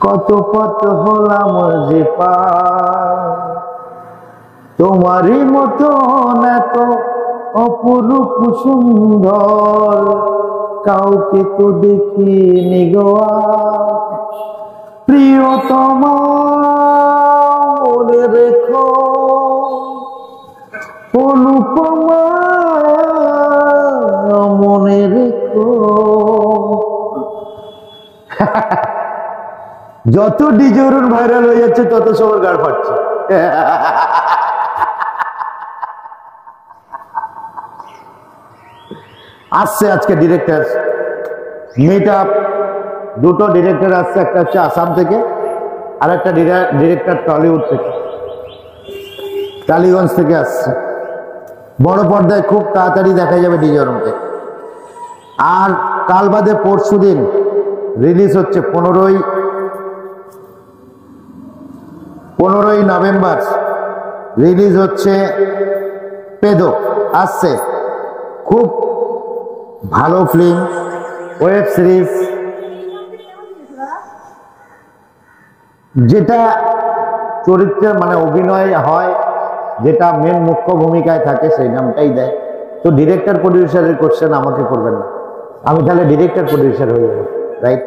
কত পথ হলাম যে পার, তোমারই মতন এত অপরূপ সুন্দর কাউকে তো দেখিনি গো প্রিয়তমা, মনে রেখো অনুপমা, মনে রেখো। যত ডিজে অরুণ ভাইরাল হয়ে যাচ্ছে তত সবার গাড় ফাটছে। আসছে আজকে ডিরেক্টর মিট আপ, দুটো ডিরেক্টর আসছে, একটা হচ্ছে আসাম থেকে আর একটা ডিরেক্টর টলিউড থেকে, টালিগঞ্জ থেকে আসছে। বড় পর্দায় খুব তাড়াতাড়ি দেখা যাবে ডিজে অরুণকে। আর কাল বাদে পরশু দিন রিলিজ হচ্ছে 15ই নভেম্বর রিলিজ হচ্ছে পেদো। আসছে খুব ভালো ফিল্ম, ওয়েব সিরিজ, যেটা চরিত্রে মানে অভিনয় হয়, যেটা মেন মুখ্য ভূমিকায় থাকে সেই নামটাই দেয়। তো ডিরেক্টর প্রডিউসারের কোশ্চেন আমাকে করবেন না, আমি তাহলে ডিরেক্টর প্রডিউসার হয়ে যাবো, রাইট?